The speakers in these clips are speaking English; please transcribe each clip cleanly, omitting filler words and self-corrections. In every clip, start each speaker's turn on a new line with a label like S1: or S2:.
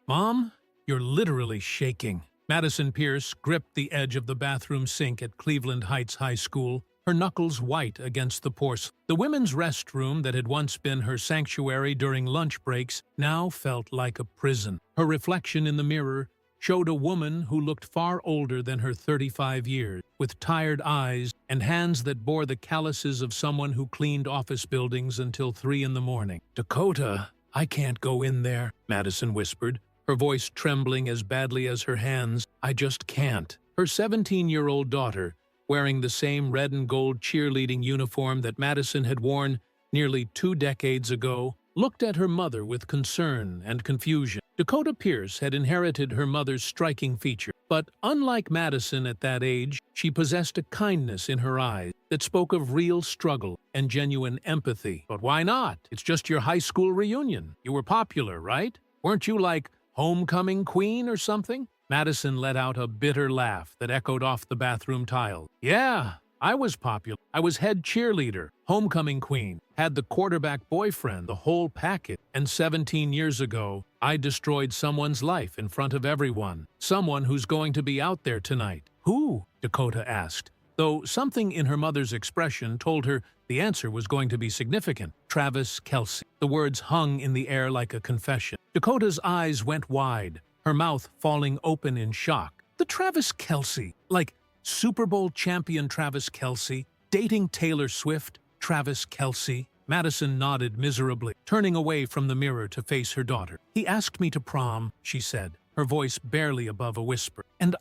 S1: Mom, you're literally shaking. Madison Pierce gripped the edge of the bathroom sink at Cleveland Heights High School, her knuckles white against the porcelain. The women's restroom that had once been her sanctuary during lunch breaks now felt like a prison. Her reflection in the mirror showed a woman who looked far older than her 35 years, with tired eyes and hands that bore the calluses of someone who cleaned office buildings until 3 in the morning. "Dakota, I can't go in there," Madison whispered, her voice trembling as badly as her hands. "I just can't." Her 17-year-old daughter, wearing the same red and gold cheerleading uniform that Madison had worn nearly 2 decades ago, looked at her mother with concern and confusion. Dakota Pierce had inherited her mother's striking feature, but unlike Madison at that age, she possessed a kindness in her eyes that spoke of real struggle and genuine empathy. "But why not? It's just your high school reunion. You were popular, right? Weren't you like homecoming queen or something?" Madison let out a bitter laugh that echoed off the bathroom tile. "Yeah, I was popular. I was head cheerleader, homecoming queen, had the quarterback boyfriend, the whole package. And 17 years ago, I destroyed someone's life in front of everyone. Someone who's going to be out there tonight." "Who?" Dakota asked, though something in her mother's expression told her the answer was going to be significant. "Travis Kelce." The words hung in the air like a confession. Dakota's eyes went wide, her mouth falling open in shock. "The Travis Kelce? Like Super Bowl champion Travis Kelce? Dating Taylor Swift? Travis Kelce?" Madison nodded miserably, turning away from the mirror to face her daughter. "He asked me to prom," she said, her voice barely above a whisper. "And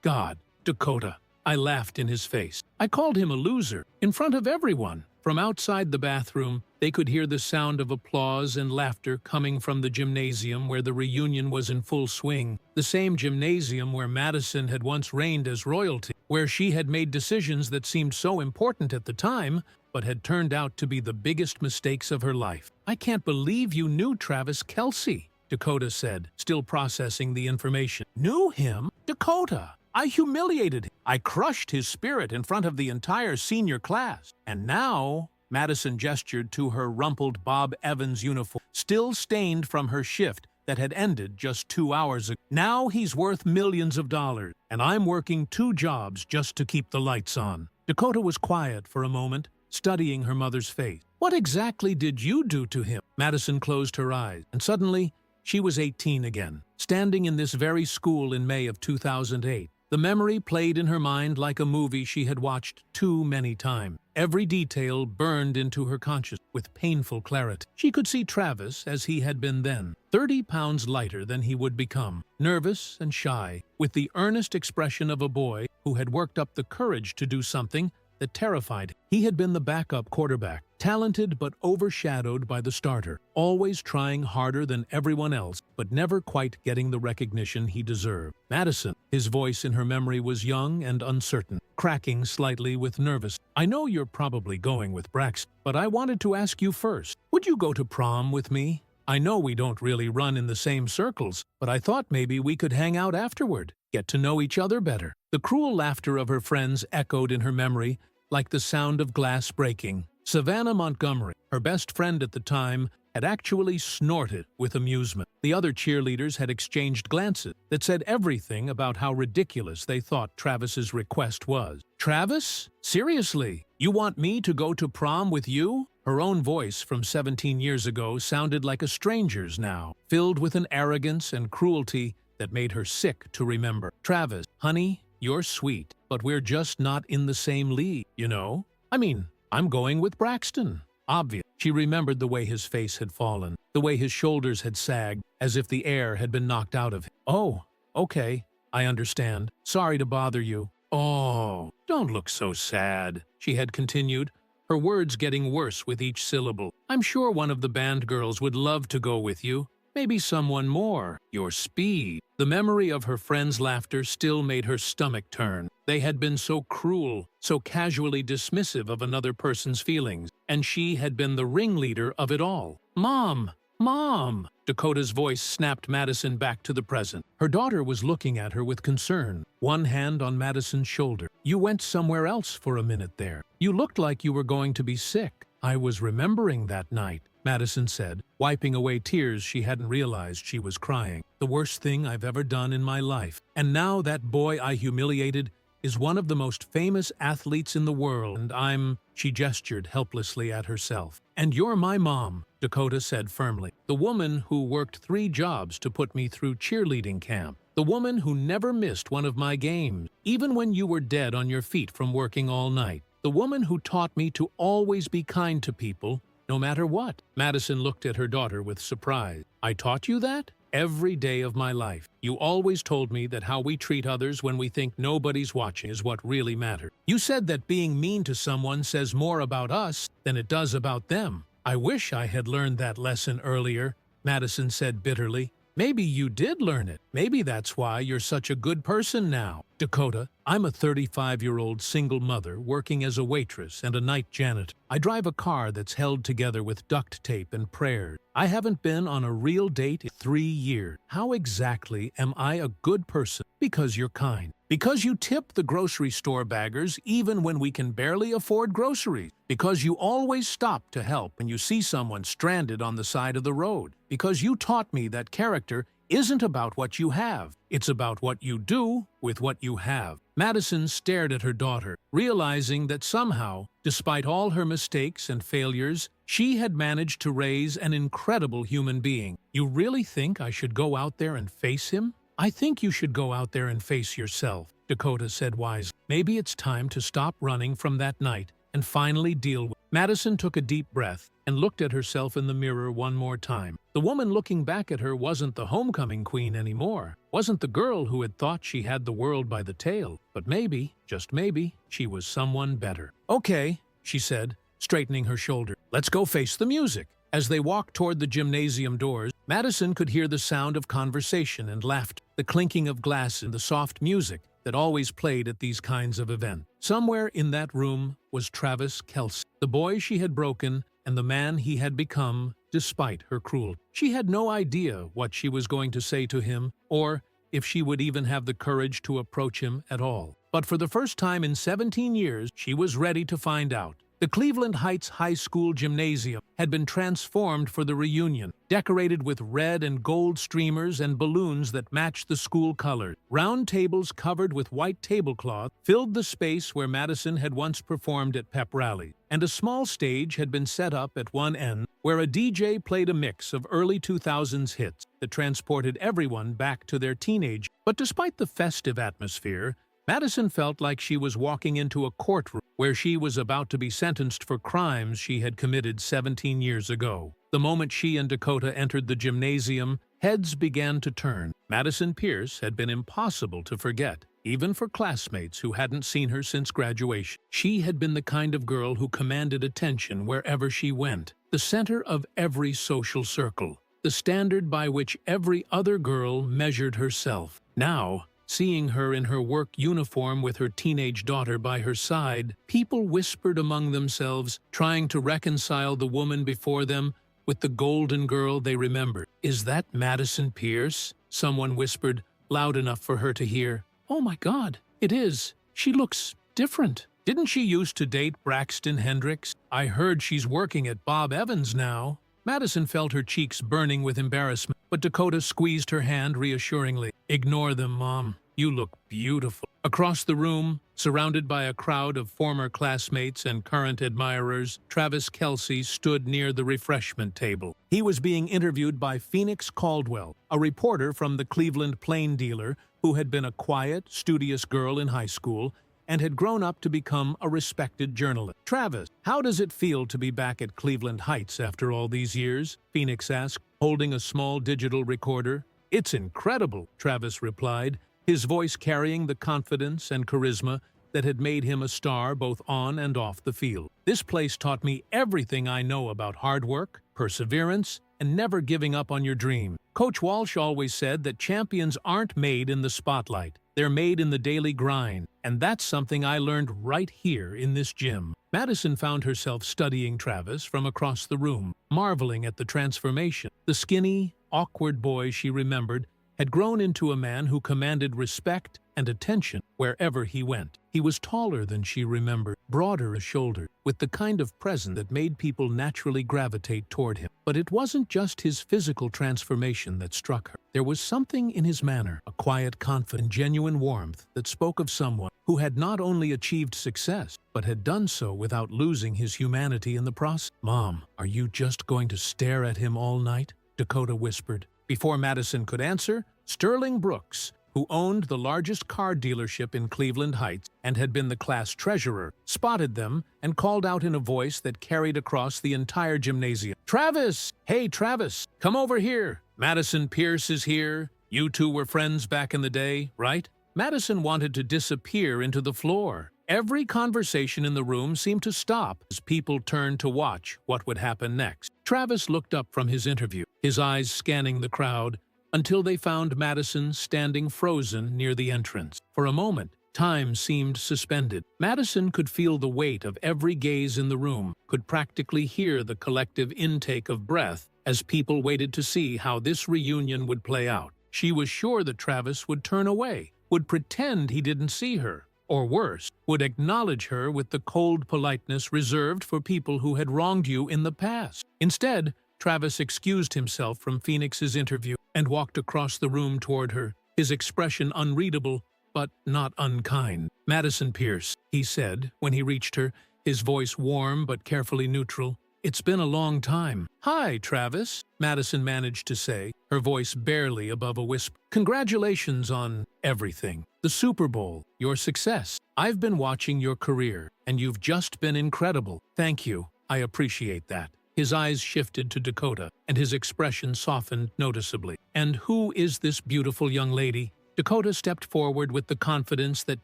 S1: God, Dakota," I laughed in his face. "I called him a loser, in front of everyone." From outside the bathroom, they could hear the sound of applause and laughter coming from the gymnasium where the reunion was in full swing. The same gymnasium where Madison had once reigned as royalty, where she had made decisions that seemed so important at the time, but had turned out to be the biggest mistakes of her life. "I can't believe you knew Travis Kelce," Dakota said, still processing the information. "Knew him? Dakota! I humiliated him. I crushed his spirit in front of the entire senior class. And now," Madison gestured to her rumpled Bob Evans uniform, still stained from her shift that had ended just 2 hours ago. "Now he's worth millions of dollars, and I'm working 2 jobs just to keep the lights on." Dakota was quiet for a moment, studying her mother's face. "What exactly did you do to him?" Madison closed her eyes, and suddenly she was 18 again, standing in this very school in May of 2008. The memory played in her mind like a movie she had watched too many times. Every detail burned into her consciousness with painful clarity. She could see Travis as he had been then, 30 pounds lighter than he would become, nervous and shy, with the earnest expression of a boy who had worked up the courage to do something that terrified him. He had been the backup quarterback, talented but overshadowed by the starter, always trying harder than everyone else, but never quite getting the recognition he deserved. "Madison," his voice in her memory was young and uncertain, cracking slightly with nervous. "I know you're probably going with Braxton, but I wanted to ask you first. Would you go to prom with me? I know we don't really run in the same circles, but I thought maybe we could hang out afterward, get to know each other better." The cruel laughter of her friends echoed in her memory like the sound of glass breaking. Savannah Montgomery, her best friend at the time, had actually snorted with amusement. The other cheerleaders had exchanged glances that said everything about how ridiculous they thought Travis's request was. "Travis? Seriously? You want me to go to prom with you?" Her own voice from 17 years ago sounded like a stranger's now, filled with an arrogance and cruelty that made her sick to remember. "Travis, honey, you're sweet, but we're just not in the same league, you know? I mean, I'm going with Braxton." Obvious. She remembered the way his face had fallen, the way his shoulders had sagged, as if the air had been knocked out of him. "Oh, okay, I understand. Sorry to bother you." "Oh, don't look so sad," she had continued, her words getting worse with each syllable. "I'm sure one of the band girls would love to go with you. Maybe someone more your speed." The memory of her friend's laughter still made her stomach turn. They had been so cruel, so casually dismissive of another person's feelings, and she had been the ringleader of it all. "Mom! Mom!" Dakota's voice snapped Madison back to the present. Her daughter was looking at her with concern, one hand on Madison's shoulder. "You went somewhere else for a minute there. You looked like you were going to be sick." "I was remembering that night," Madison said, wiping away tears she hadn't realized she was crying. The worst thing I've ever done in my life. And now that boy I humiliated is one of the most famous athletes in the world, and she gestured helplessly at herself. And you're my mom, Dakota said firmly. The woman who worked 3 jobs to put me through cheerleading camp. The woman who never missed one of my games, even when you were dead on your feet from working all night. The woman who taught me to always be kind to people, no matter what. Madison looked at her daughter with surprise. I taught you that? Every day of my life. You always told me that how we treat others when we think nobody's watching is what really matters. You said that being mean to someone says more about us than it does about them. I wish I had learned that lesson earlier, Madison said bitterly. Maybe you did learn it. Maybe that's why you're such a good person now. Dakota, I'm a 35-year-old single mother working as a waitress and a night janitor. I drive a car that's held together with duct tape and prayers. I haven't been on a real date in 3 years. How exactly am I a good person? Because you're kind. Because you tip the grocery store baggers even when we can barely afford groceries. Because you always stop to help when you see someone stranded on the side of the road. Because you taught me that character isn't about what you have. It's about what you do with what you have. Madison stared at her daughter, realizing that somehow, despite all her mistakes and failures, she had managed to raise an incredible human being. You really think I should go out there and face him? I think you should go out there and face yourself, Dakota said wisely. Maybe it's time to stop running from that night and finally deal with it. Madison took a deep breath and looked at herself in the mirror one more time. The woman looking back at her wasn't the homecoming queen anymore, wasn't the girl who had thought she had the world by the tail, but maybe, just maybe, she was someone better. Okay, she said, straightening her shoulder. Let's go face the music. As they walked toward the gymnasium doors, Madison could hear the sound of conversation and laughter, the clinking of glass and the soft music that always played at these kinds of events. Somewhere in that room was Travis Kelce, the boy she had broken and the man he had become despite her cruelty. She had no idea what she was going to say to him or if she would even have the courage to approach him at all. But for the first time in 17 years, she was ready to find out. The Cleveland Heights High School gymnasium had been transformed for the reunion, decorated with red and gold streamers and balloons that matched the school colors. Round tables covered with white tablecloth filled the space where Madison had once performed at pep rallies, and a small stage had been set up at one end where a DJ played a mix of early 2000s hits that transported everyone back to their teenage. But despite the festive atmosphere, Madison felt like she was walking into a courtroom where she was about to be sentenced for crimes she had committed 17 years ago. The moment she and Dakota entered the gymnasium, heads began to turn. Madison Pierce had been impossible to forget, even for classmates who hadn't seen her since graduation. She had been the kind of girl who commanded attention wherever she went, the center of every social circle, the standard by which every other girl measured herself. Now, seeing her in her work uniform with her teenage daughter by her side, people whispered among themselves, trying to reconcile the woman before them with the golden girl they remembered. "Is that Madison Pierce?" someone whispered, loud enough for her to hear. "Oh my God, it is. She looks different. Didn't she used to date Braxton Hendricks? I heard she's working at Bob Evans now." Madison felt her cheeks burning with embarrassment, but Dakota squeezed her hand reassuringly. "Ignore them, Mom. You look beautiful." Across the room, surrounded by a crowd of former classmates and current admirers, Travis Kelce stood near the refreshment table. He was being interviewed by Phoenix Caldwell, a reporter from the Cleveland Plain Dealer who had been a quiet, studious girl in high school and had grown up to become a respected journalist. "Travis, how does it feel to be back at Cleveland Heights after all these years?" Phoenix asked, holding a small digital recorder. "It's incredible," Travis replied, his voice carrying the confidence and charisma that had made him a star both on and off the field. "This place taught me everything I know about hard work, perseverance, and never giving up on your dream. Coach Walsh always said that champions aren't made in the spotlight. They're made in the daily grind, and that's something I learned right here in this gym." Madison found herself studying Travis from across the room, marveling at the transformation. The skinny, awkward boy she remembered had grown into a man who commanded respect and attention wherever he went. He was taller than she remembered, broader a shoulder, with the kind of presence that made people naturally gravitate toward him. But it wasn't just his physical transformation that struck her. There was something in his manner, a quiet confident, genuine warmth that spoke of someone who had not only achieved success, but had done so without losing his humanity in the process. "Mom, are you just going to stare at him all night?" Dakota whispered. Before Madison could answer, Sterling Brooks, who owned the largest car dealership in Cleveland Heights and had been the class treasurer, spotted them and called out in a voice that carried across the entire gymnasium. "Travis! Hey, Travis! Come over here! Madison Pierce is here. You two were friends back in the day, right?" Madison wanted to disappear into the floor. Every conversation in the room seemed to stop as people turned to watch what would happen next. Travis looked up from his interview, his eyes scanning the crowd, until they found Madison standing frozen near the entrance. For a moment, time seemed suspended. Madison could feel the weight of every gaze in the room, could practically hear the collective intake of breath as people waited to see how this reunion would play out. She was sure that Travis would turn away, would pretend he didn't see her, or worse, would acknowledge her with the cold politeness reserved for people who had wronged you in the past. Instead, Travis excused himself from Phoenix's interview and walked across the room toward her, his expression unreadable, but not unkind. "Madison Pierce," he said when he reached her, his voice warm but carefully neutral. "It's been a long time." "Hi, Travis," Madison managed to say, her voice barely above a whisper. "Congratulations on everything. The Super Bowl, your success. I've been watching your career, and you've just been incredible. Thank you. I appreciate that." His eyes shifted to Dakota, and his expression softened noticeably. "And who is this beautiful young lady?" Dakota stepped forward with the confidence that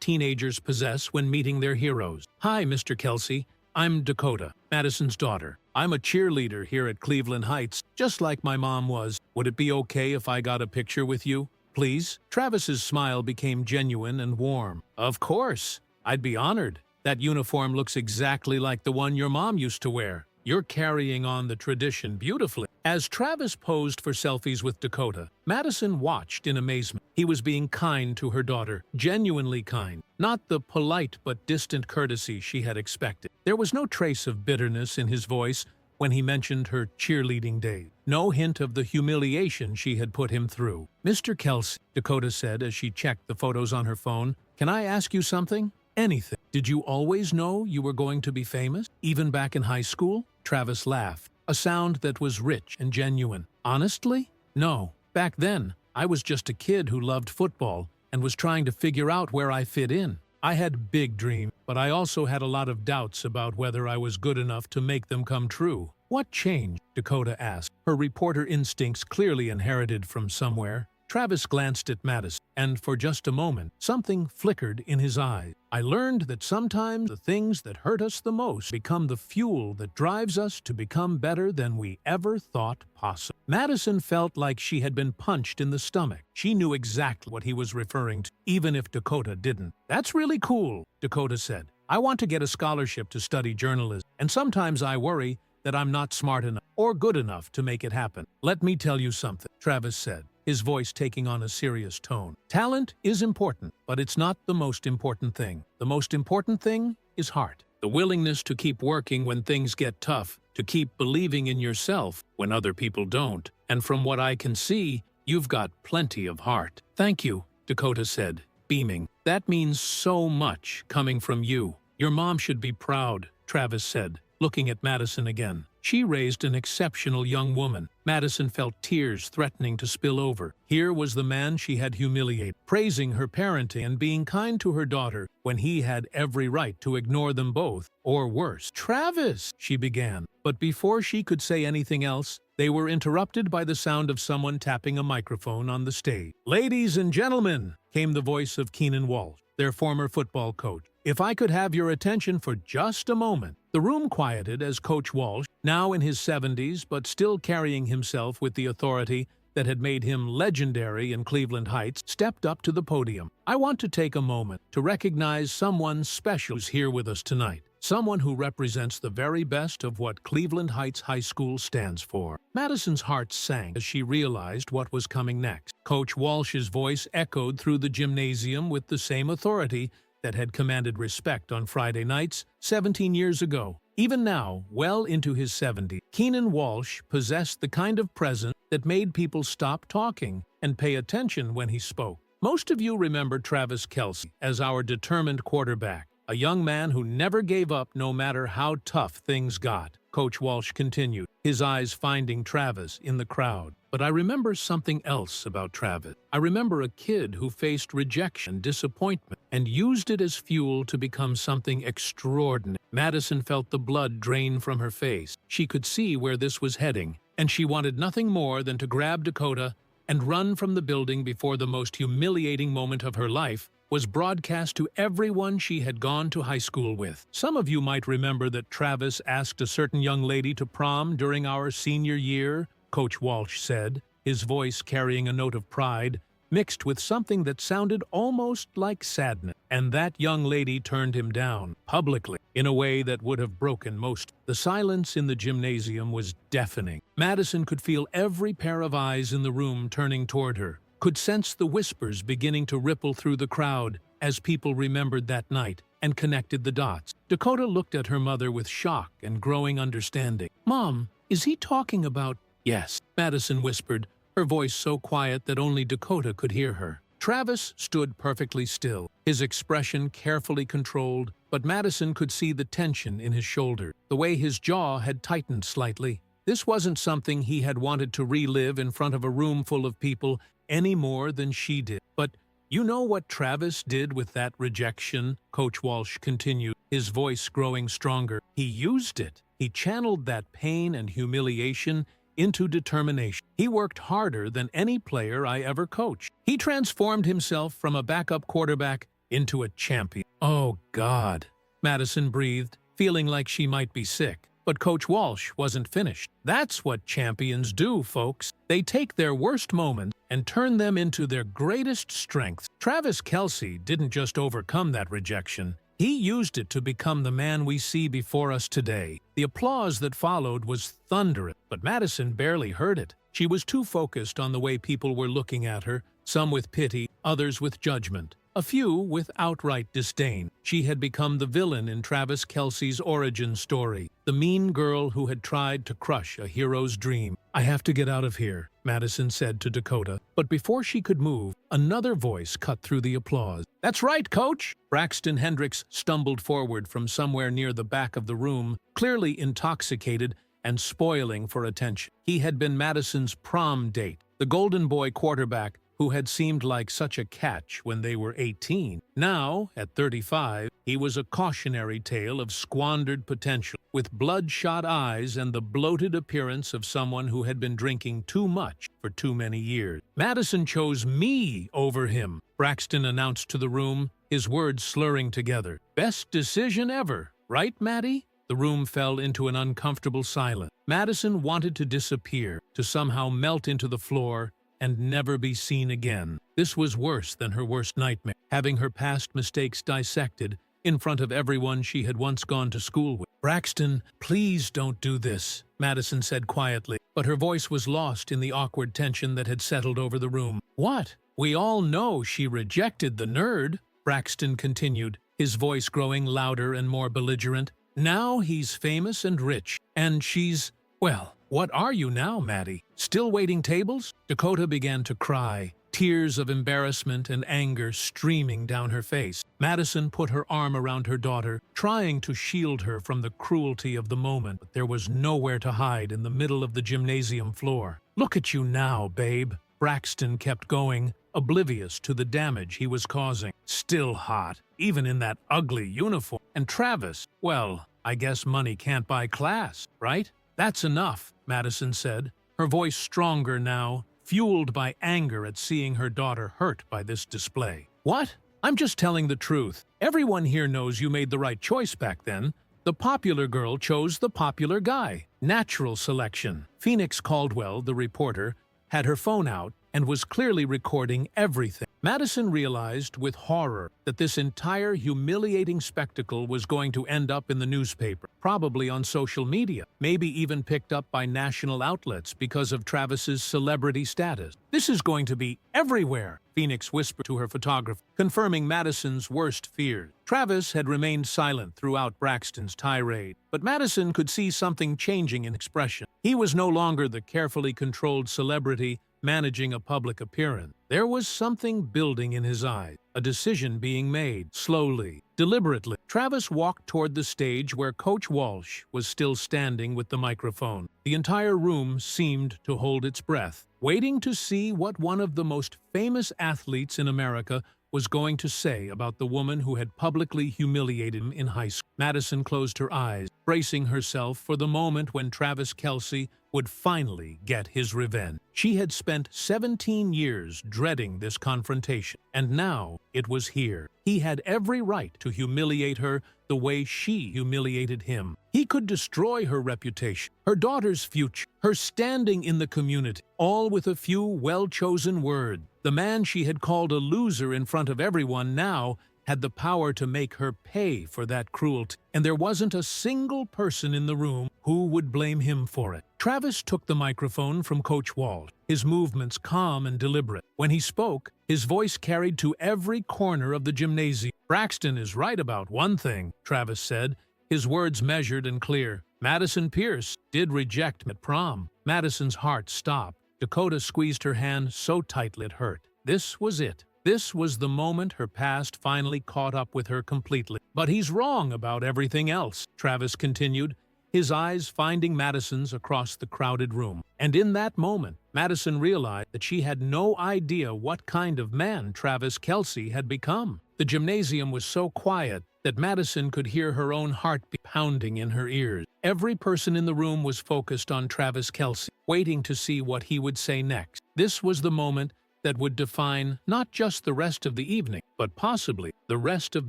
S1: teenagers possess when meeting their heroes. "Hi, Mr. Kelce. I'm Dakota, Madison's daughter. I'm a cheerleader here at Cleveland Heights, just like my mom was. Would it be okay if I got a picture with you, please?" Travis's smile became genuine and warm. "Of course. I'd be honored. That uniform looks exactly like the one your mom used to wear. You're carrying on the tradition beautifully." As Travis posed for selfies with Dakota, Madison watched in amazement. He was being kind to her daughter, genuinely kind, not the polite but distant courtesy she had expected. There was no trace of bitterness in his voice when he mentioned her cheerleading days, no hint of the humiliation she had put him through. "Mr. Kelce," Dakota said as she checked the photos on her phone, "can I ask you something?" "Anything. Did you always know you were going to be famous, even back in high school?" Travis laughed, a sound that was rich and genuine. "Honestly? No. Back then, I was just a kid who loved football and was trying to figure out where I fit in. I had big dreams, but I also had a lot of doubts about whether I was good enough to make them come true." "What changed?" Dakota asked, her reporter instincts clearly inherited from somewhere. Travis glanced at Madison, and for just a moment, something flickered in his eyes. "I learned that sometimes the things that hurt us the most become the fuel that drives us to become better than we ever thought possible." Madison felt like she had been punched in the stomach. She knew exactly what he was referring to, even if Dakota didn't. "That's really cool," Dakota said. "I want to get a scholarship to study journalism, and sometimes I worry that I'm not smart enough or good enough to make it happen." "Let me tell you something," Travis said, his voice taking on a serious tone. "Talent is important, but it's not the most important thing. The most important thing is heart. The willingness to keep working when things get tough, to keep believing in yourself when other people don't. And from what I can see, you've got plenty of heart." "Thank you," Dakota said, beaming. "That means so much coming from you. Your mom should be proud," Travis said, looking at Madison again. She raised an exceptional young woman. Madison felt tears threatening to spill over. Here was the man she had humiliated, praising her parenting and being kind to her daughter when he had every right to ignore them both, or worse. "Travis," she began, but before she could say anything else, they were interrupted by the sound of someone tapping a microphone on the stage. "Ladies and gentlemen," came the voice of Keenan Walsh, their former football coach. "If I could have your attention for just a moment." The room quieted as Coach Walsh, now in his 70s but still carrying himself with the authority that had made him legendary in Cleveland Heights, stepped up to the podium. "I want to take a moment to recognize someone special who's here with us tonight. Someone who represents the very best of what Cleveland Heights High School stands for." Madison's heart sank as she realized what was coming next. Coach Walsh's voice echoed through the gymnasium with the same authority that had commanded respect on Friday nights 17 years ago. Even now, well into his 70s, Keenan Walsh possessed the kind of presence that made people stop talking and pay attention when he spoke. Most of you remember Travis Kelce as our determined quarterback, a young man who never gave up no matter how tough things got. Coach Walsh continued, his eyes finding Travis in the crowd. But I remember something else about Travis. I remember a kid who faced rejection and disappointment and used it as fuel to become something extraordinary. Madison felt the blood drain from her face. She could see where this was heading, and she wanted nothing more than to grab Dakota and run from the building before the most humiliating moment of her life was broadcast to everyone she had gone to high school with. Some of you might remember that Travis asked a certain young lady to prom during our senior year, Coach Walsh said, his voice carrying a note of pride, mixed with something that sounded almost like sadness. And that young lady turned him down, publicly, in a way that would have broken most. The silence in the gymnasium was deafening. Madison could feel every pair of eyes in the room turning toward her, could sense the whispers beginning to ripple through the crowd as people remembered that night and connected the dots. Dakota looked at her mother with shock and growing understanding. "Mom, is he talking about—" "Yes," Madison whispered, her voice so quiet that only Dakota could hear her. Travis stood perfectly still, his expression carefully controlled, but Madison could see the tension in his shoulder, the way his jaw had tightened slightly. This wasn't something he had wanted to relive in front of a room full of people any more than she did. But you know what Travis did with that rejection? Coach Walsh continued, his voice growing stronger. He used it. He channeled that pain and humiliation into determination. He worked harder than any player I ever coached. He transformed himself from a backup quarterback into a champion. Oh, God, Madison breathed, feeling like she might be sick. But Coach Walsh wasn't finished. That's what champions do, folks. They take their worst moments and turn them into their greatest strengths. Travis Kelce didn't just overcome that rejection. He used it to become the man we see before us today. The applause that followed was thunderous, but Madison barely heard it. She was too focused on the way people were looking at her, some with pity, others with judgment, a few with outright disdain. She had become the villain in Travis Kelce's origin story, the mean girl who had tried to crush a hero's dream. "I have to get out of here," Madison said to Dakota. But before she could move, another voice cut through the applause. "That's right, Coach!" Braxton Hendricks stumbled forward from somewhere near the back of the room, clearly intoxicated and spoiling for attention. He had been Madison's prom date, the golden boy quarterback who had seemed like such a catch when they were 18. Now, at 35, he was a cautionary tale of squandered potential, with bloodshot eyes and the bloated appearance of someone who had been drinking too much for too many years. "Madison chose me over him," Braxton announced to the room, his words slurring together. "Best decision ever, right, Maddie?" The room fell into an uncomfortable silence. Madison wanted to disappear, to somehow melt into the floor and never be seen again. This was worse than her worst nightmare, having her past mistakes dissected in front of everyone she had once gone to school with. "Braxton, please don't do this," Madison said quietly, but her voice was lost in the awkward tension that had settled over the room. "What? We all know she rejected the nerd," Braxton continued, his voice growing louder and more belligerent. "Now he's famous and rich, and she's, well, what are you now, Maddie? Still waiting tables?" Dakota began to cry, tears of embarrassment and anger streaming down her face. Madison put her arm around her daughter, trying to shield her from the cruelty of the moment. But there was nowhere to hide in the middle of the gymnasium floor. "Look at you now, babe," Braxton kept going, oblivious to the damage he was causing. "Still hot, even in that ugly uniform. And Travis, well, I guess money can't buy class, right?" "That's enough," Madison said, her voice stronger now, fueled by anger at seeing her daughter hurt by this display. "What? I'm just telling the truth. Everyone here knows you made the right choice back then. The popular girl chose the popular guy. Natural selection." Phoenix Caldwell, the reporter, had her phone out and was clearly recording everything. Madison realized with horror that this entire humiliating spectacle was going to end up in the newspaper, probably on social media, maybe even picked up by national outlets because of Travis's celebrity status. "This is going to be everywhere," Phoenix whispered to her photographer, confirming Madison's worst fears. Travis had remained silent throughout Braxton's tirade, but Madison could see something changing in expression. He was no longer the carefully controlled celebrity managing a public appearance. There was something building in his eyes, a decision being made, slowly, deliberately. Travis walked toward the stage where Coach Walsh was still standing with the microphone. The entire room seemed to hold its breath, waiting to see what one of the most famous athletes in America was going to say about the woman who had publicly humiliated him in high school. Madison closed her eyes, bracing herself for the moment when Travis Kelce would finally get his revenge. She had spent 17 years dreading this confrontation, and now it was here. He had every right to humiliate her the way she humiliated him. He could destroy her reputation, her daughter's future, her standing in the community, all with a few well-chosen words. The man she had called a loser in front of everyone now had the power to make her pay for that cruelty, and there wasn't a single person in the room who would blame him for it. Travis took the microphone from Coach Walsh, his movements calm and deliberate. When he spoke, his voice carried to every corner of the gymnasium. "Braxton is right about one thing," Travis said, his words measured and clear. "Madison Pierce did reject me at prom." Madison's heart stopped. Dakota squeezed her hand so tightly it hurt. This was it. This was the moment her past finally caught up with her completely. "But he's wrong about everything else," Travis continued, his eyes finding Madison's across the crowded room. And in that moment, Madison realized that she had no idea what kind of man Travis Kelce had become. The gymnasium was so quiet that Madison could hear her own heartbeat pounding in her ears. Every person in the room was focused on Travis Kelce, waiting to see what he would say next. This was the moment that would define not just the rest of the evening, but possibly the rest of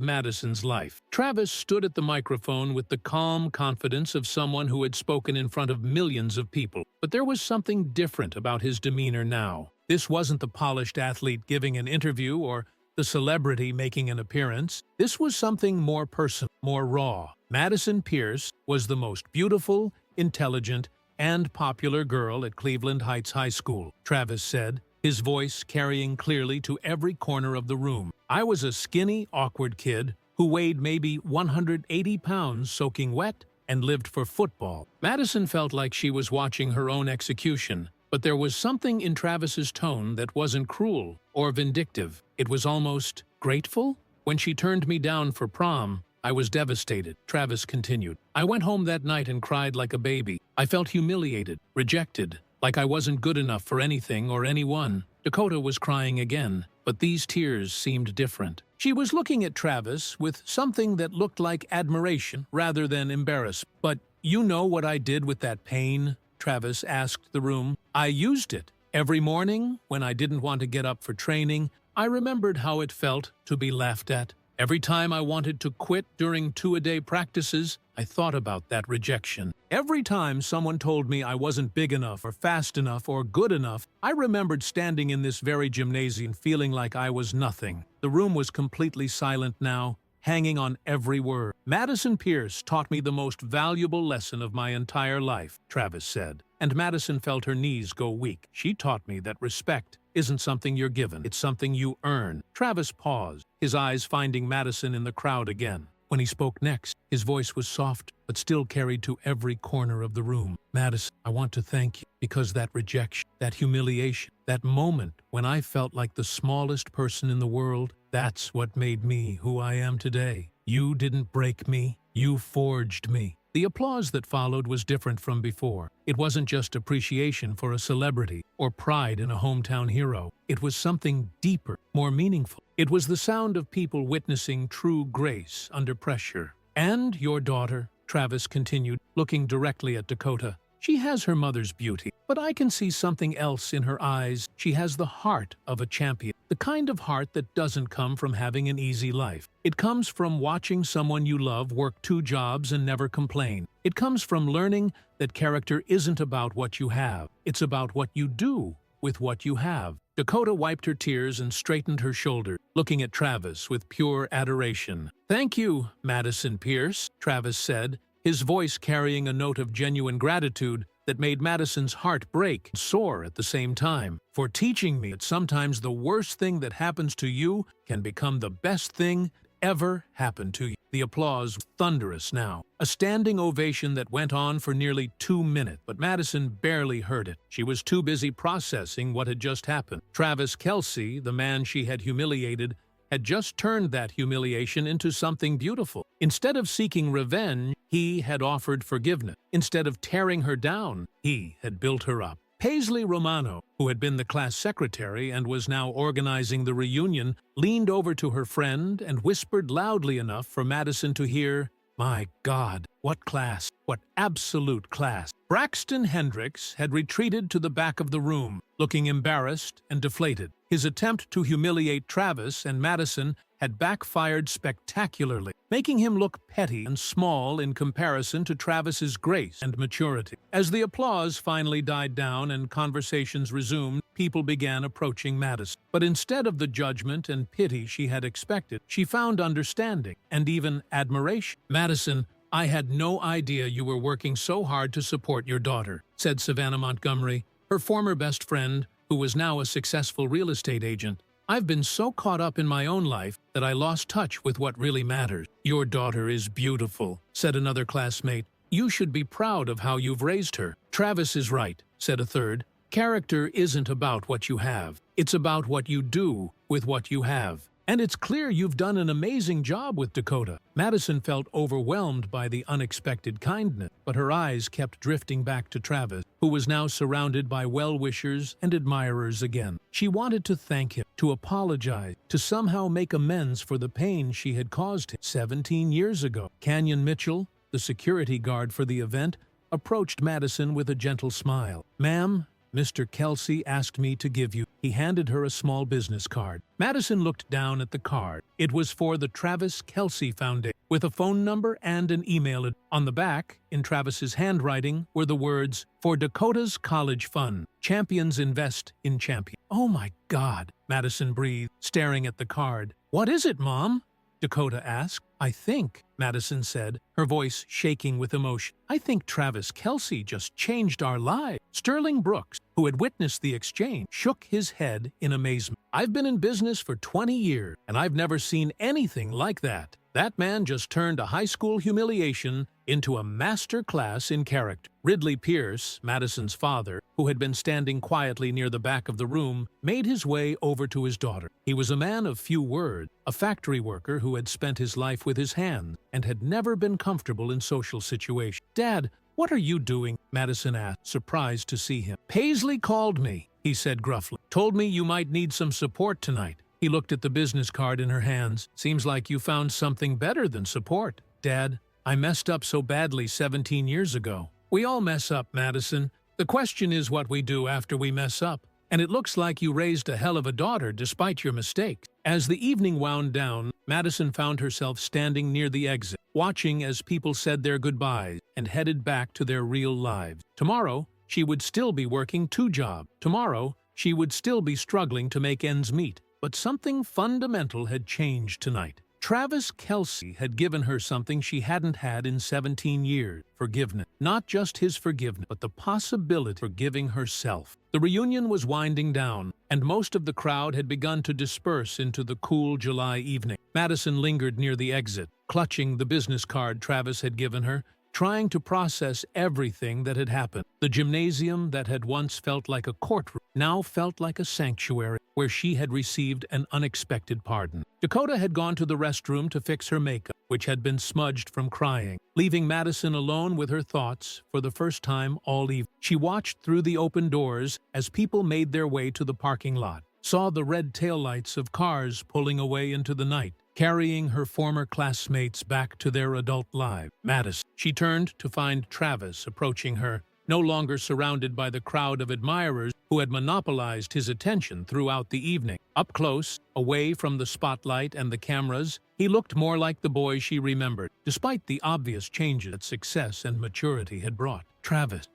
S1: Madison's life. Travis stood at the microphone with the calm confidence of someone who had spoken in front of millions of people. But there was something different about his demeanor now. This wasn't the polished athlete giving an interview or the celebrity making an appearance. This was something more personal, more raw. Madison Pierce was the most beautiful, intelligent, and popular girl at Cleveland Heights High School, Travis said, his voice carrying clearly to every corner of the room. "I was a skinny, awkward kid who weighed maybe 180 pounds soaking wet and lived for football." Madison felt like she was watching her own execution, but there was something in Travis's tone that wasn't cruel or vindictive. It was almost grateful. "When she turned me down for prom, I was devastated," Travis continued. "I went home that night and cried like a baby. I felt humiliated, rejected, like I wasn't good enough for anything or anyone." Dakota was crying again, but these tears seemed different. She was looking at Travis with something that looked like admiration rather than embarrassment. "But you know what I did with that pain?" Travis asked the room. "I used it. Every morning, when I didn't want to get up for training, I remembered how it felt to be laughed at. Every time I wanted to quit during two-a-day practices, I thought about that rejection. Every time someone told me I wasn't big enough or fast enough or good enough, I remembered standing in this very gymnasium feeling like I was nothing." The room was completely silent now, hanging on every word. "Madison Pierce taught me the most valuable lesson of my entire life," Travis said, and Madison felt her knees go weak. "She taught me that respect isn't something you're given, it's something you earn." Travis paused, his eyes finding Madison in the crowd again. When he spoke next, his voice was soft, but still carried to every corner of the room. "Madison, I want to thank you, because that rejection, that humiliation, that moment when I felt like the smallest person in the world, that's what made me who I am today. You didn't break me, you forged me." The applause that followed was different from before. It wasn't just appreciation for a celebrity or pride in a hometown hero. It was something deeper, more meaningful. It was the sound of people witnessing true grace under pressure. "And your daughter," Travis continued, looking directly at Dakota. "She has her mother's beauty, but I can see something else in her eyes. She has the heart of a champion, the kind of heart that doesn't come from having an easy life. It comes from watching someone you love work 2 jobs and never complain. It comes from learning that character isn't about what you have, it's about what you do with what you have. Dakota wiped her tears and straightened her shoulders, looking at Travis with pure adoration. "Thank you, Madison Pierce," Travis said, his voice carrying a note of genuine gratitude that made Madison's heart break and soar at the same time, "for teaching me that sometimes the worst thing that happens to you can become the best thing ever happened to you." The applause was thunderous now, a standing ovation that went on for nearly 2 minutes, but Madison barely heard it. She was too busy processing what had just happened. Travis Kelce, the man she had humiliated, had just turned that humiliation into something beautiful. Instead of seeking revenge, he had offered forgiveness. Instead of tearing her down, he had built her up. Paisley Romano, who had been the class secretary and was now organizing the reunion, leaned over to her friend and whispered loudly enough for Madison to hear, "My God, what class, what absolute class." Braxton Hendricks had retreated to the back of the room, looking embarrassed and deflated. His attempt to humiliate Travis and Madison had backfired spectacularly, making him look petty and small in comparison to Travis's grace and maturity. As the applause finally died down and conversations resumed, people began approaching Madison. But instead of the judgment and pity she had expected, she found understanding and even admiration. "Madison, I had no idea you were working so hard to support your daughter," said Savannah Montgomery, her former best friend, who was now a successful real estate agent. "I've been so caught up in my own life that I lost touch with what really matters." "Your daughter is beautiful," said another classmate. "You should be proud of how you've raised her." "Travis is right," said a third. "Character isn't about what you have. It's about what you do with what you have. And it's clear you've done an amazing job with Dakota." Madison felt overwhelmed by the unexpected kindness, but her eyes kept drifting back to Travis, who was now surrounded by well-wishers and admirers again. She wanted to thank him, to apologize, to somehow make amends for the pain she had caused him 17 years ago. Canyon Mitchell, the security guard for the event, approached Madison with a gentle smile. "Ma'am, Mr. Kelce asked me to give you." He handed her a small business card. Madison looked down at the card. It was for the Travis Kelce Foundation, with a phone number and an email address. On the back, in Travis's handwriting, were the words, "For Dakota's College Fund. Champions invest in champions." "Oh my God," Madison breathed, staring at the card. "What is it, Mom?" Dakota asked. "I think," Madison said, her voice shaking with emotion, "I think Travis Kelce just changed our lives." Sterling Brooks, who had witnessed the exchange, shook his head in amazement. "I've been in business for 20 years, and I've never seen anything like that. That man just turned a high school humiliation into a master class in character." Ridley Pierce, Madison's father, who had been standing quietly near the back of the room, made his way over to his daughter. He was a man of few words, a factory worker who had spent his life with his hands and had never been comfortable in social situations. "Dad, what are you doing?" Madison asked, surprised to see him. "Paisley called me," he said gruffly. "Told me you might need some support tonight." He looked at the business card in her hands. "Seems like you found something better than support." "Dad, I messed up so badly 17 years ago." "We all mess up, Madison. The question is what we do after we mess up. And it looks like you raised a hell of a daughter despite your mistakes." As the evening wound down, Madison found herself standing near the exit, watching as people said their goodbyes and headed back to their real lives. Tomorrow, she would still be working 2 jobs. Tomorrow, she would still be struggling to make ends meet. But something fundamental had changed tonight. Travis Kelce had given her something she hadn't had in 17 years, forgiveness. Not just his forgiveness, but the possibility of forgiving herself. The reunion was winding down, and most of the crowd had begun to disperse into the cool July evening. Madison lingered near the exit, clutching the business card Travis had given her, trying to process everything that had happened. The gymnasium that had once felt like a courtroom now felt like a sanctuary where she had received an unexpected pardon. Dakota had gone to the restroom to fix her makeup, which had been smudged from crying, leaving Madison alone with her thoughts for the first time all evening. She watched through the open doors as people made their way to the parking lot, saw the red taillights of cars pulling away into the night, carrying her former classmates back to their adult lives. Madison. She turned to find Travis approaching her, no longer surrounded by the crowd of admirers who had monopolized his attention throughout the evening. Up close, away from the spotlight and the cameras, he looked more like the boy she remembered, despite the obvious changes that success and maturity had brought. Travis,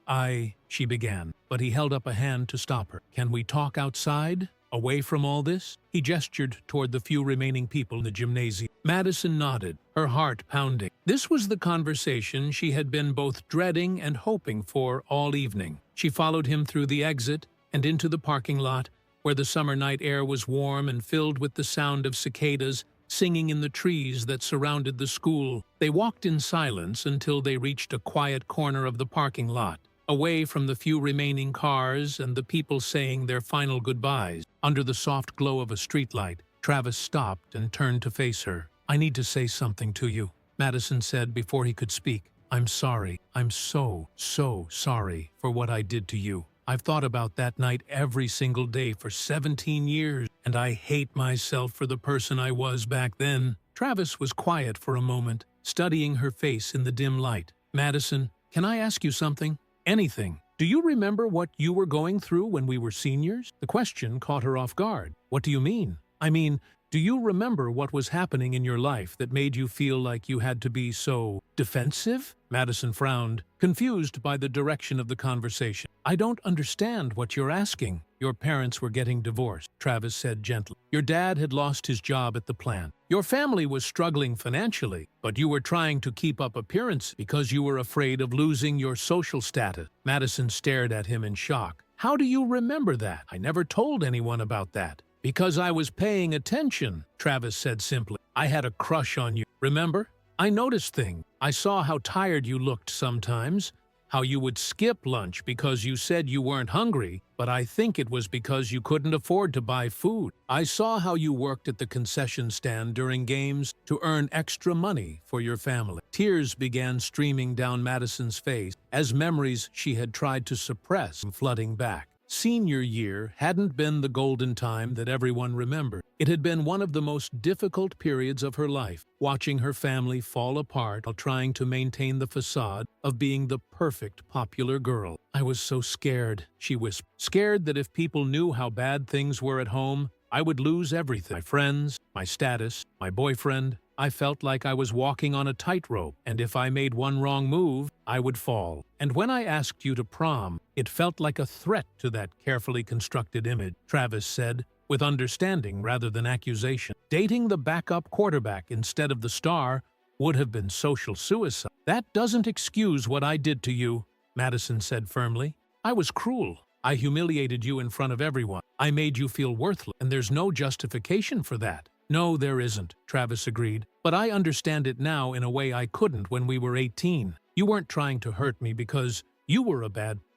S1: she began, but he held up a hand to stop her. Can we talk outside? Away from all this? He gestured toward the few remaining people in the gymnasium. Madison nodded, her heart pounding. This was the conversation she had been both dreading and hoping for all evening. She followed him through the exit and into the parking lot, where the summer night air was warm and filled with the sound of cicadas singing in the trees that surrounded the school. They walked in silence until they reached a quiet corner of the parking lot, away from the few remaining cars and the people saying their final goodbyes. Under the soft glow of a streetlight, Travis stopped and turned to face her. I need to say something to you, Madison said before he could speak. I'm sorry. I'm so sorry for what I did to you. I've thought about that night every single day for 17 years, and I hate myself for the person I was back then. Travis was quiet for a moment, studying her face in the dim light. Madison, can I ask you something? Anything. Do you remember what you were going through when we were seniors? The question caught her off guard. What do you mean? I mean, do you remember what was happening in your life that made you feel like you had to be so defensive? Madison frowned, confused by the direction of the conversation. I don't understand what you're asking. Your parents were getting divorced, Travis said gently. Your dad had lost his job at the plant. Your family was struggling financially, but you were trying to keep up appearance because you were afraid of losing your social status. Madison stared at him in shock. How do you remember that? I never told anyone about that. Because I was paying attention, Travis said simply. I had a crush on you, remember? I noticed things. I saw how tired you looked sometimes, how you would skip lunch because you said you weren't hungry, but I think it was because you couldn't afford to buy food. I saw how you worked at the concession stand during games to earn extra money for your family. Tears began streaming down Madison's face as memories she had tried to suppress flooding back. Senior year hadn't been the golden time that everyone remembered. It had been one of the most difficult periods of her life, watching her family fall apart while trying to maintain the facade of being the perfect popular girl. I was so scared, she whispered. Scared that if people knew how bad things were at home, I would lose everything. My friends, my status, my boyfriend. I felt like I was walking on a tightrope, and if I made one wrong move, I would fall. And when I asked you to prom, it felt like a threat to that carefully constructed image, Travis said, with understanding rather than accusation. Dating the backup quarterback instead of the star would have been social suicide. That doesn't excuse what I did to you, Madison said firmly. I was cruel. I humiliated you in front of everyone. I made you feel worthless, and there's no justification for that. No, there isn't, Travis agreed, but I understand it now in a way I couldn't when we were 18. You weren't trying to hurt me because you were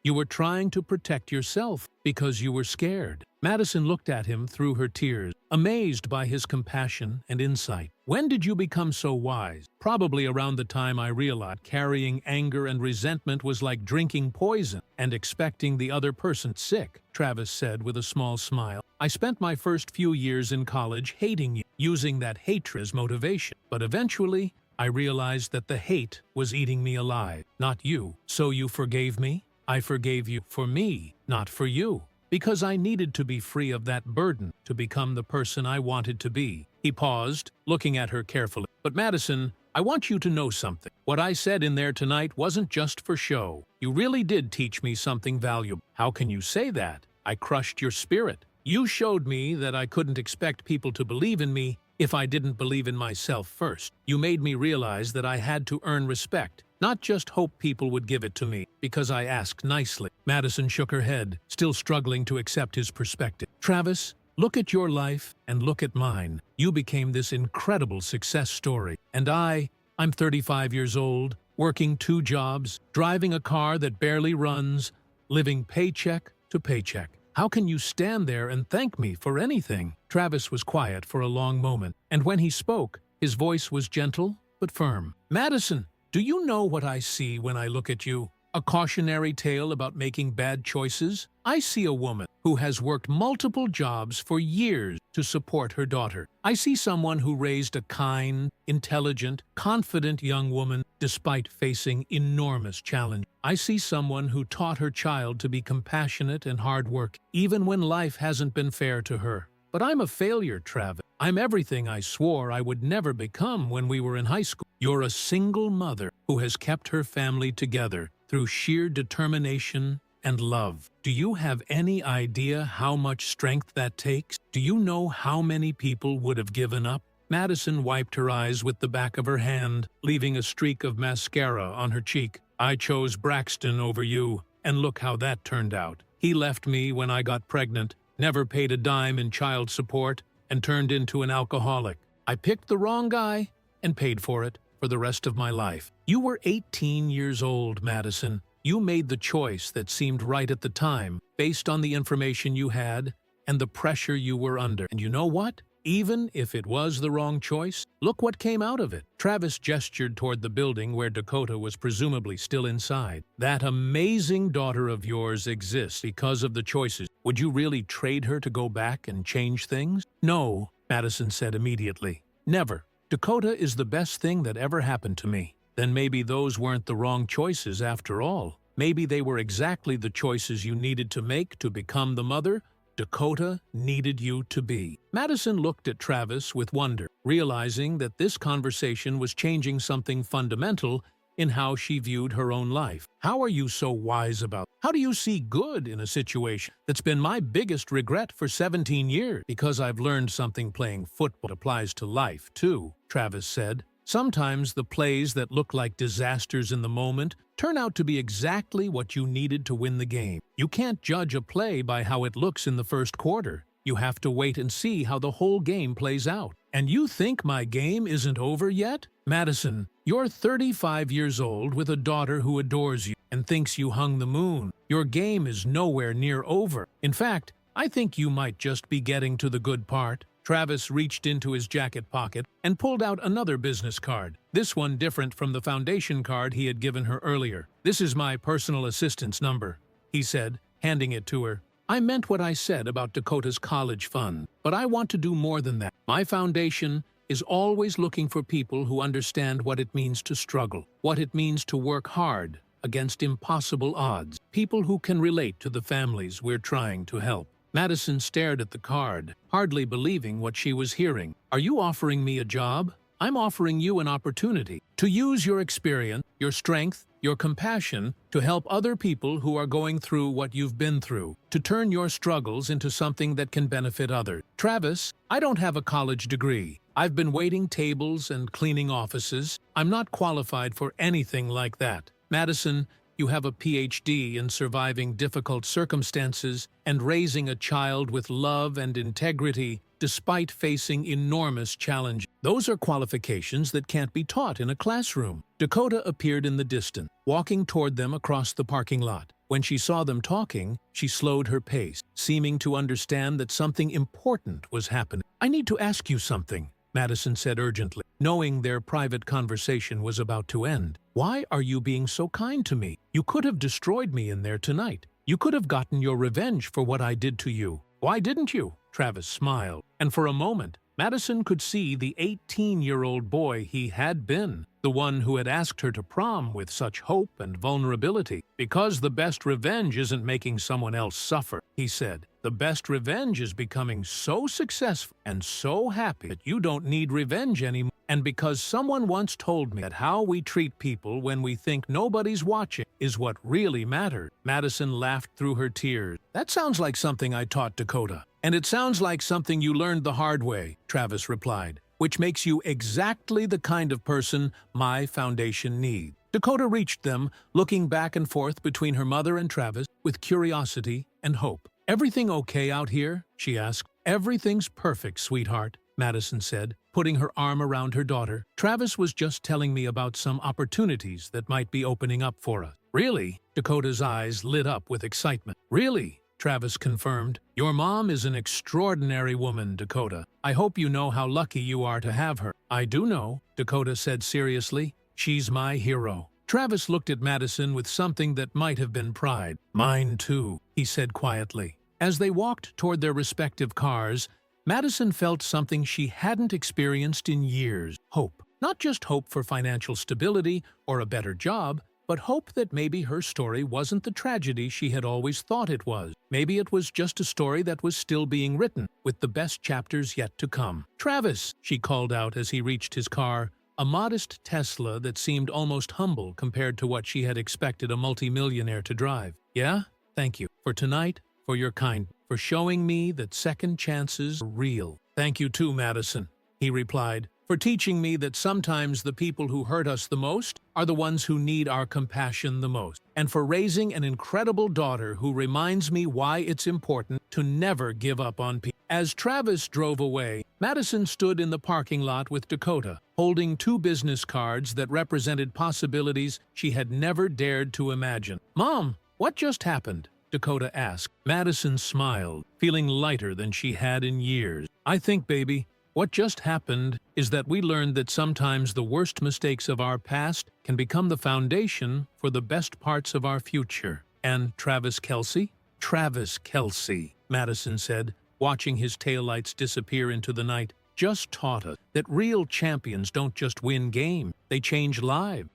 S1: you were trying to protect yourself because you were scared. Madison looked at him through her tears, amazed by his compassion and insight. When did you become so wise? Probably around the time I realized carrying anger and resentment was like drinking poison and expecting the other person sick, Travis said with a small smile. I spent my first few years in college hating you, using that hatred as motivation. But eventually, I realized that the hate was eating me alive, not you. So you forgave me? I forgave you for me, not for you. Because I needed to be free of that burden to become the person I wanted to be. He paused, looking at her carefully. But Madison, I want you to know something. What I said in there tonight wasn't just for show. You really did teach me something valuable. How can you say that? I crushed your spirit. You showed me that I couldn't expect people to believe in me if I didn't believe in myself first. You made me realize that I had to earn respect, not just hope people would give it to me because I asked nicely. Madison shook her head, still struggling to accept his perspective. Travis, look at your life and look at mine. You became this incredible success story. And I'm 35 years old, working 2 jobs, driving a car that barely runs, living paycheck to paycheck. How can you stand there and thank me for anything? Travis was quiet for a long moment, and when he spoke, his voice was gentle but firm. Madison, do you know what I see when I look at you? A cautionary tale about making bad choices? I see a woman who has worked multiple jobs for years to support her daughter. I see someone who raised a kind, intelligent, confident young woman despite facing enormous challenges. I see someone who taught her child to be compassionate and hardworking, even when life hasn't been fair to her. But I'm a failure, Travis. I'm everything I swore I would never become when we were in high school. You're a single mother who has kept her family together through sheer determination and love. Do you have any idea how much strength that takes? Do you know how many people would have given up? Madison wiped her eyes with the back of her hand, leaving a streak of mascara on her cheek. I chose Braxton over you, and look how that turned out. He left me when I got pregnant, never paid a dime in child support, and turned into an alcoholic. I picked the wrong guy and paid for it for the rest of my life. You were 18 years old, Madison. You made the choice that seemed right at the time, based on the information you had and the pressure you were under. And you know what? Even if it was the wrong choice, look what came out of it. Travis gestured toward the building where Dakota was presumably still inside. That amazing daughter of yours exists because of the choices. Would you really trade her to go back and change things? No, Madison said immediately. Never. Dakota is the best thing that ever happened to me. Then maybe those weren't the wrong choices after all. Maybe they were exactly the choices you needed to make to become the mother Dakota needed you to be. Madison looked at Travis with wonder, realizing that this conversation was changing something fundamental in how she viewed her own life. How are you so wise about? How do you see good in a situation that's been my biggest regret for 17 years? Because I've learned something playing football applies to life, too, Travis said. Sometimes the plays that look like disasters in the moment turn out to be exactly what you needed to win the game. You can't judge a play by how it looks in the first quarter. You have to wait and see how the whole game plays out. And you think my game isn't over yet? Madison, you're 35 years old with a daughter who adores you and thinks you hung the moon. Your game is nowhere near over. In fact, I think you might just be getting to the good part. Travis reached into his jacket pocket and pulled out another business card, this one different from the foundation card he had given her earlier. This is my personal assistant's number, he said, handing it to her. I meant what I said about Dakota's college fund, but I want to do more than that. My foundation is always looking for people who understand what it means to struggle, what it means to work hard against impossible odds, people who can relate to the families we're trying to help. Madison stared at the card, hardly believing what she was hearing. Are you offering me a job? I'm offering you an opportunity to use your experience, your strength, your compassion to help other people who are going through what you've been through, to turn your struggles into something that can benefit others. Travis, I don't have a college degree. I've been waiting tables and cleaning offices. I'm not qualified for anything like that. Madison, you have a PhD in surviving difficult circumstances and raising a child with love and integrity despite facing enormous challenges. Those are qualifications that can't be taught in a classroom. Dakota appeared in the distance, walking toward them across the parking lot. When she saw them talking, she slowed her pace, seeming to understand that something important was happening. I need to ask you something, Madison said urgently, knowing their private conversation was about to end. Why are you being so kind to me? You could have destroyed me in there tonight. You could have gotten your revenge for what I did to you. Why didn't you? Travis smiled, and for a moment, Madison could see the 18-year-old boy he had been, the one who had asked her to prom with such hope and vulnerability. Because the best revenge isn't making someone else suffer, he said. The best revenge is becoming so successful and so happy that you don't need revenge anymore. And because someone once told me that how we treat people when we think nobody's watching is what really matters. Madison laughed through her tears. That sounds like something I taught Dakota. And it sounds like something you learned the hard way, Travis replied, which makes you exactly the kind of person my foundation needs. Dakota reached them, looking back and forth between her mother and Travis with curiosity and hope. Everything okay out here? She asked. Everything's perfect, sweetheart, Madison said, putting her arm around her daughter. Travis was just telling me about some opportunities that might be opening up for us. Really? Dakota's eyes lit up with excitement. Really? Travis confirmed. Your mom is an extraordinary woman, Dakota. I hope you know how lucky you are to have her. I do know, Dakota said seriously. She's my hero. Travis looked at Madison with something that might have been pride. Mine too, he said quietly. As they walked toward their respective cars, Madison felt something she hadn't experienced in years. Hope. Not just hope for financial stability or a better job, but hope that maybe her story wasn't the tragedy she had always thought it was. Maybe it was just a story that was still being written, with the best chapters yet to come. Travis, she called out as he reached his car, a modest Tesla that seemed almost humble compared to what she had expected a multimillionaire to drive. Yeah? Thank you. For tonight, for your kind, for showing me that second chances are real. Thank you too, Madison, he replied, for teaching me that sometimes the people who hurt us the most are the ones who need our compassion the most, and for raising an incredible daughter who reminds me why it's important to never give up on people. As Travis drove away, Madison stood in the parking lot with Dakota, holding 2 business cards that represented possibilities she had never dared to imagine. "Mom, what just happened?" Dakota asked. Madison smiled, feeling lighter than she had in years. "I think, baby, what just happened is that we learned that sometimes the worst mistakes of our past can become the foundation for the best parts of our future." "And Travis Kelce?" "Travis Kelce," Madison said, watching his taillights disappear into the night, "just taught us that real champions don't just win games, they change lives."